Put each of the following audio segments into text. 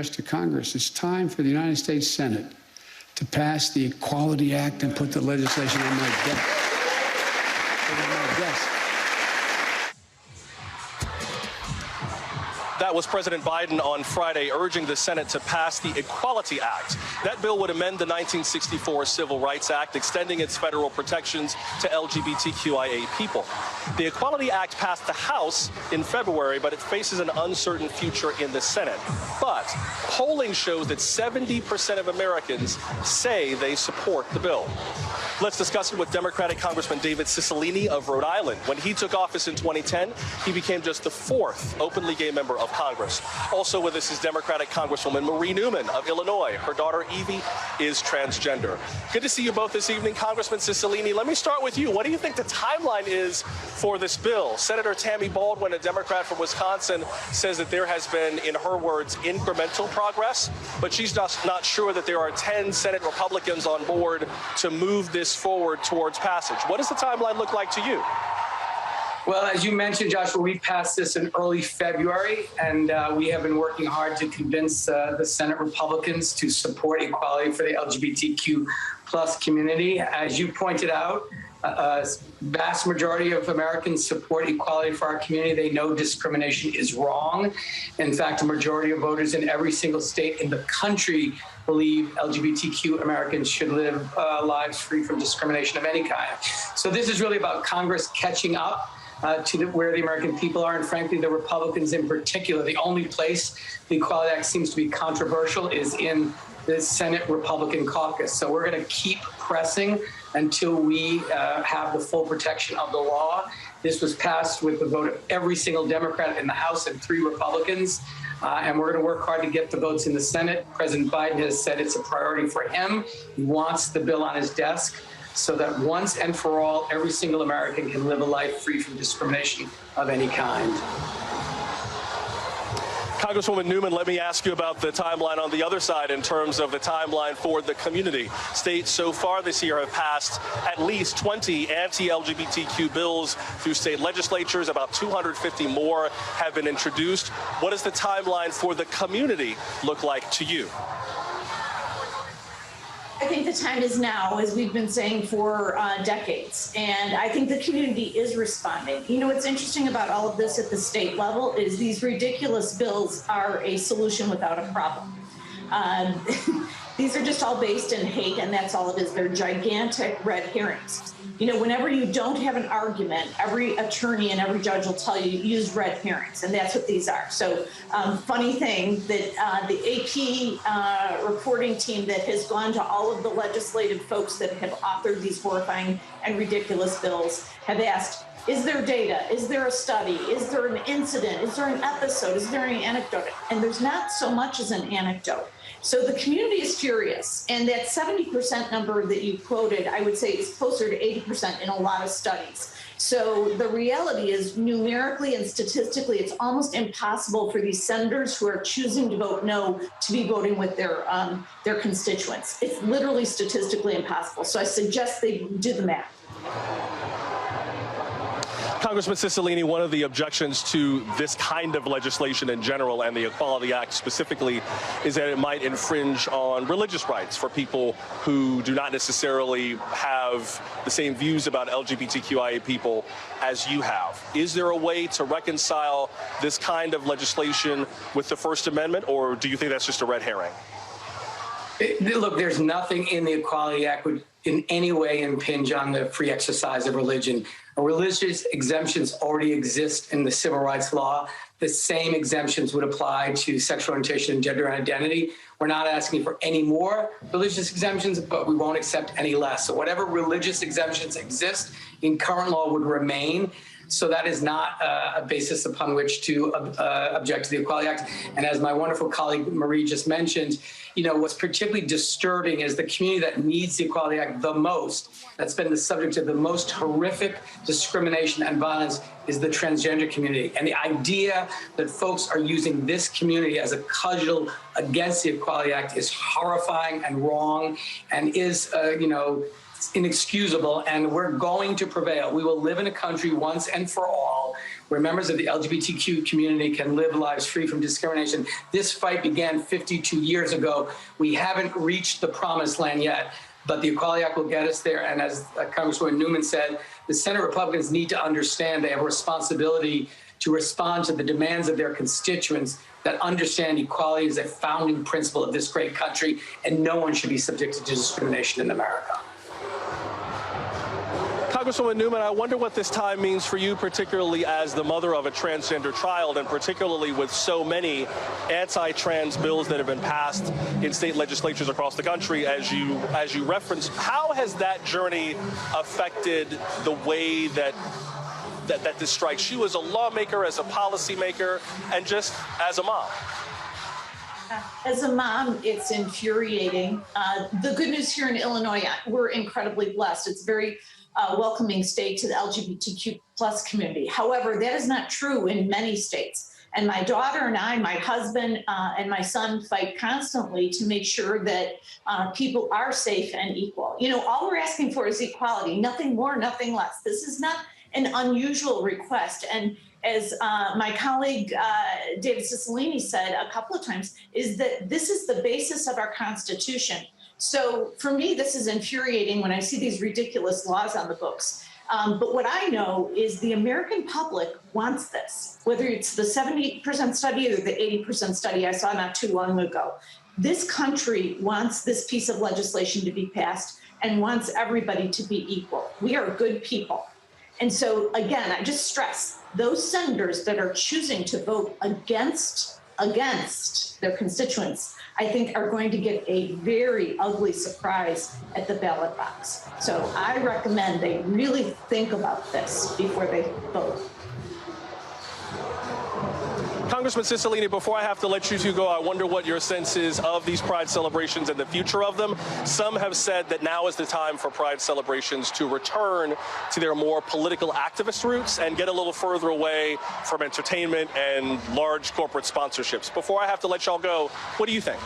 To Congress, it's time for the United States Senate to pass the Equality Act and put the legislation on my desk. That was President Biden on Friday urging the Senate to pass the Equality Act. That bill would amend the 1964 Civil Rights Act, extending its federal protections to LGBTQIA people. The Equality Act passed the House in February, but it faces an uncertain future in the Senate. But polling shows that 70% of Americans say they support the bill. Let's discuss it with Democratic Congressman David Cicilline of Rhode Island. When he took office in 2010, he became just the fourth openly gay member of Congress. Also with us is Democratic Congresswoman Marie Newman of Illinois. Her daughter Evie is transgender. Good to see you both this evening. Congressman Cicilline, let me start with you. What do you think the timeline is for this bill? Senator Tammy Baldwin, a Democrat from Wisconsin, says that there has been, in her words, incremental progress, but she's not sure that there are 10 Senate Republicans on board to move this forward towards passage. What does the timeline look like to you? Well, as you mentioned, Joshua, we passed this in early February, and we have been working hard to convince the Senate Republicans to support equality for the LGBTQ plus community. As you pointed out, a vast majority of Americans support equality for our community. They know discrimination is wrong. In fact, a majority of voters in every single state in the country believe LGBTQ Americans should live lives free from discrimination of any kind. So this is really about Congress catching up to where the American people are, and frankly, the Republicans in particular. The only place the Equality Act seems to be controversial is in the Senate Republican caucus. So we're going to keep pressing until we have the full protection of the law. This was passed with the vote of every single Democrat in the House and 3 Republicans. And we're going to work hard to get the votes in the Senate. President Biden has said it's a priority for him. He wants the bill on his desk so that once and for all, every single American can live a life free from discrimination of any kind. Congresswoman Newman, let me ask you about the timeline on the other side in terms of the timeline for the community. States so far this year have passed at least 20 anti-LGBTQ bills through state legislatures. About 250 more have been introduced. What does the timeline for the community look like to you? I think the time is now, as we've been saying for decades, and I think the community is responding. You know, what's interesting about all of this at the state level is these ridiculous bills are a solution without a problem. These are just all based in hate, and that's all it is. They're gigantic red herrings. You know, whenever you don't have an argument, every attorney and every judge will tell you use red herrings, and that's what these are. So funny thing that the AP reporting team that has gone to all of the legislative folks that have authored these horrifying and ridiculous bills have asked, is there data? Is there a study? Is there an incident? Is there an episode? Is there any anecdote? And there's not so much as an anecdote. So the community is furious, and that 70% number that you quoted, I would say is closer to 80% in a lot of studies. So the reality is, numerically and statistically, it's almost impossible for these senators who are choosing to vote no to be voting with their constituents. It's literally statistically impossible. So I suggest they do the math. Congressman Cicilline, one of the objections to this kind of legislation in general and the Equality Act specifically is that it might infringe on religious rights for people who do not necessarily have the same views about LGBTQIA people as you have. Is there a way to reconcile this kind of legislation with the First Amendment, or do you think that's just a red herring? Look, there's nothing in the Equality Act would in any way impinge on the free exercise of religion. Religious exemptions already exist in the civil rights law. The same exemptions would apply to sexual orientation and gender identity. We're not asking for any more religious exemptions, but we won't accept any less. So whatever religious exemptions exist in current law would remain. So that is not a basis upon which to object to the Equality Act. And as my wonderful colleague Marie just mentioned, you know, what's particularly disturbing is the community that needs the Equality Act the most, that's been the subject of the most horrific discrimination and violence, is the transgender community. And the idea that folks are using this community as a cudgel against the Equality Act is horrifying and wrong and is, inexcusable, and we're going to prevail. We will live in a country once and for all where members of the LGBTQ community can live lives free from discrimination. This fight began 52 years ago. We haven't reached the promised land yet, but the Equality Act will get us there. And as Congresswoman Newman said, the Senate Republicans need to understand they have a responsibility to respond to the demands of their constituents that understand equality is a founding principle of this great country, and no one should be subjected to discrimination in America. Congresswoman Newman, I wonder what this time means for you, particularly as the mother of a transgender child, and particularly with so many anti-trans bills that have been passed in state legislatures across the country, as you referenced. How has that journey affected the way that this strikes you as a lawmaker, as a policymaker, and just as a mom? As a mom, it's infuriating. The good news here in Illinois, we're incredibly blessed. It's a very welcoming state to the LGBTQ plus community. However, that is not true in many states. And my daughter and I, my husband and my son fight constantly to make sure that people are safe and equal. You know, all we're asking for is equality, nothing more, nothing less. This is not an unusual request. And as my colleague David Cicilline said a couple of times, is that this is the basis of our Constitution. So for me, this is infuriating when I see these ridiculous laws on the books. But what I know is the American public wants this, whether it's the 70% study or the 80% study I saw not too long ago. This country wants this piece of legislation to be passed and wants everybody to be equal. We are good people. And so, again, I just stress those senators that are choosing to vote against their constituents, I think are going to get a very ugly surprise at the ballot box. So I recommend they really think about this before they vote. Congressman Cicilline, before I have to let you two go, I wonder what your sense is of these Pride celebrations and the future of them. Some have said that now is the time for Pride celebrations to return to their more political activist roots and get a little further away from entertainment and large corporate sponsorships. Before I have to let y'all go, what do you think?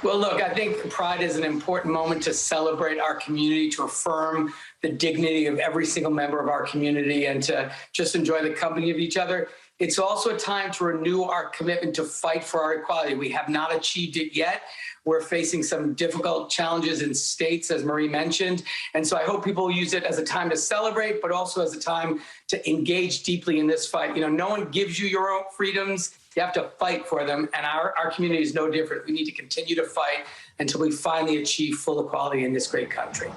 Well, look, I think Pride is an important moment to celebrate our community, to affirm the dignity of every single member of our community, and to just enjoy the company of each other. It's also a time to renew our commitment to fight for our equality. We have not achieved it yet. We're facing some difficult challenges in states, as Marie mentioned. And so I hope people use it as a time to celebrate, but also as a time to engage deeply in this fight. You know, no one gives you your own freedoms. You have to fight for them. And our community is no different. We need to continue to fight until we finally achieve full equality in this great country.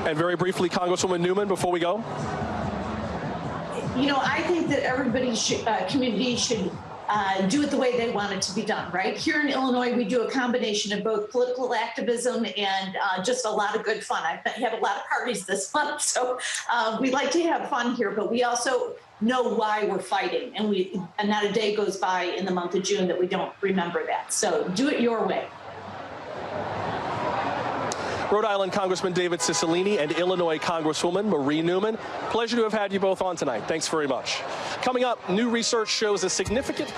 And very briefly, Congresswoman Newman, before we go. You know, I think that everybody community should do it the way they want it to be done, right? Here in Illinois, we do a combination of both political activism and just a lot of good fun. I've had a lot of parties this month, so we like to have fun here, but we also know why we're fighting, and not a day goes by in the month of June that we don't remember that. So do it your way. Rhode Island Congressman David Cicilline and Illinois Congresswoman Marie Newman. Pleasure to have had you both on tonight. Thanks very much. Coming up, new research shows a significant